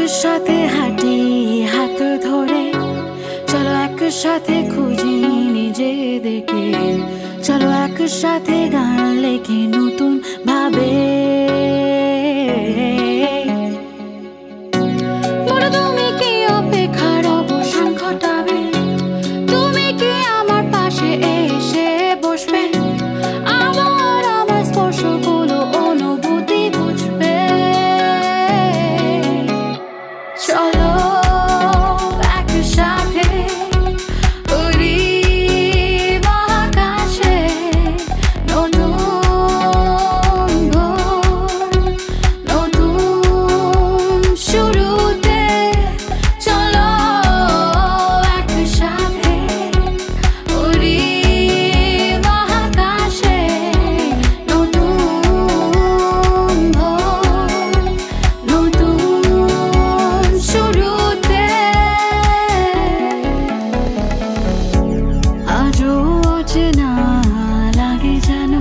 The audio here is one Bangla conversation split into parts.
একসাথে হাঁটি হাত ধরে, চলো একসাথে খুঁজি নিজেদেরকে, চলো একসাথে গান লেখি নতুন ভাবে। বলো তুমি কি অপেক্ষার অবসান ঘটাবে? তুমি কি আমার পাশে এসে বসবে? আমার স্পর্শগুলো অনুভূতি বুঝবে। চলো একসাথে উড়ি মহাকাশে, নতুন ভোর, নতুন শুরুতে। চলো একসাথে উড়ি মহাকাশে, নতুন ভোর, নতুন শুরুতে। আজও অচেনা লাগে যেন,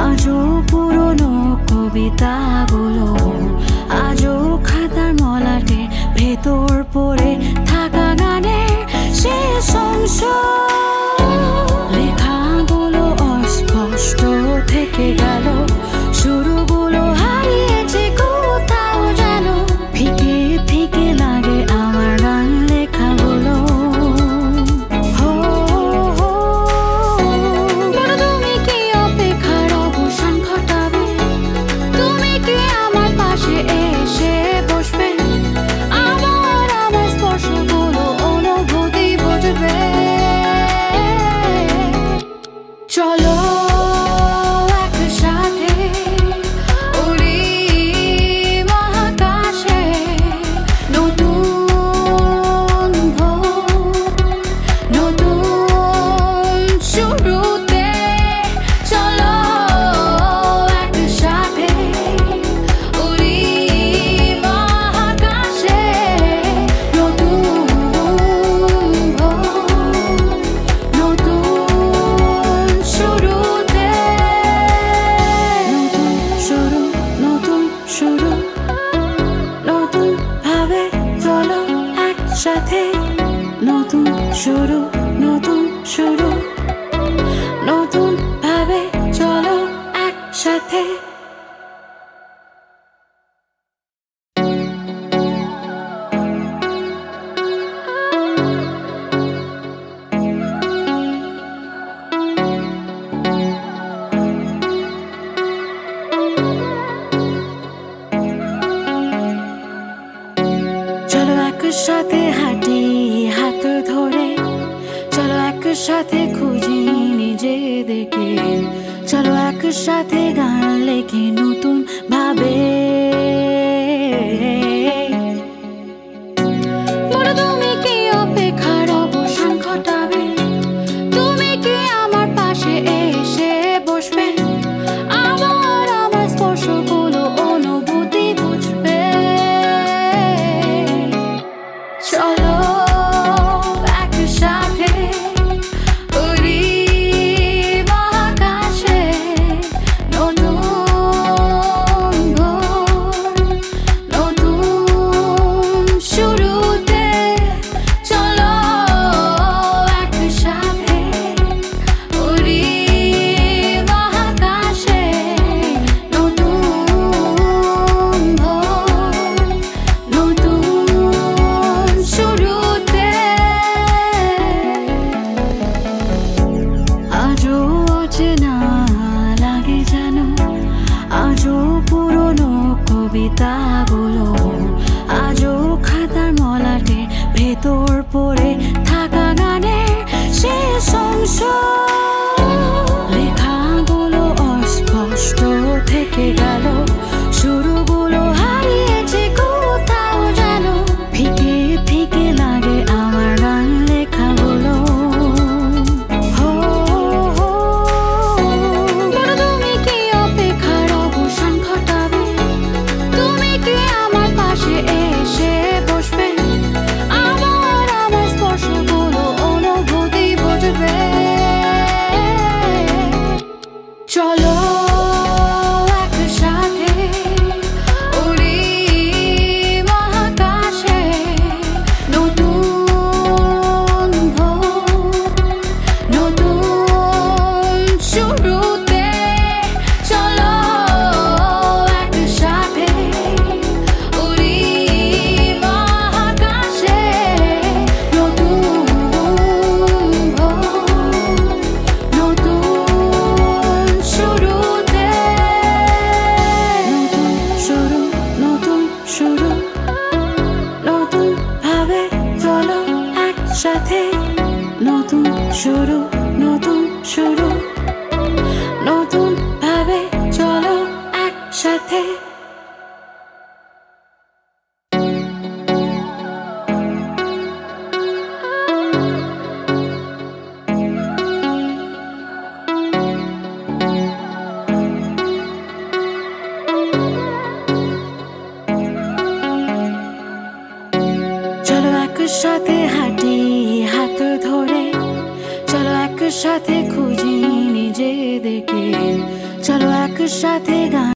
আজও পুরনো কবিতাগুলো, আজও খাতার মলাটে ভেতর পড়ে থাকা গানের শেষ অংশ। লেখাগুলো অস্পষ্ট থেকে গেল, শুরুগুলো হারিয়েছে কোথাও যেন। ফিকে ফিকে লাগে আমার গান লেখাগুলো। হো হো, বলো তুমি কি অপেক্ষার অবসান ঘটাবে? তুমি কি আমার পাশে এসে বসবে? আমার স্পর্শগুলো অনুভূতি বুঝবে। চলো একসাথে উড়ি মহাকাশে, নতুন ভোর, নতুন শুরুতে। চলো একসাথে উড়ি মহাকাশে, নতুন ভোর, নতুন শুরুতে। নতুন শুরু, নতুন শুরু, নতুন ভাবে চলো একসাথে। নতুন শুরু, নতুন শুরু, নতুন ভাবে চলো একসাথে। চলো একসাথে হাঁটি হাত ধরে, চলো একসাথে খুঁজি নিজেদেরকে, চলো একসাথে গান লেখি নতুন ভাবে। বলো তুমি কি অপেক্ষার অবসান ঘটাবে? তুমি কি আমার পাশে এসে বসবে? আমার স্পর্শগুলো অনুভূতি বুঝবে। চলো একসাথে উড়ি মহাকাশে, নতুন ভোর, নতুন শুরুতে। চলো একসাথে উড়ি মহাকাশে, নতুন ভোর, নতুন শুরুতে। আজও অচেনা লাগে যেন, আজও পুরনো কবিতাগুলো, আজও খাতার মলাটে ভেতর পড়ে থাকা গানের শেষ অংশ। লেখাগুলো অস্পষ্ট থেকে গেল, শুরুগুলো হারিয়েছে কোথাও যেন। ফিকে ফিকে লাগে আমার গান লেখাগুলো। হো হো, বলো তুমি কি অপেক্ষার অবসান ঘটাবে? তুমি একসাথে হাঁটি হাত ধরে, চলো একসাথে খুঁজি নিজেদেরকে, চলো একসাথে গান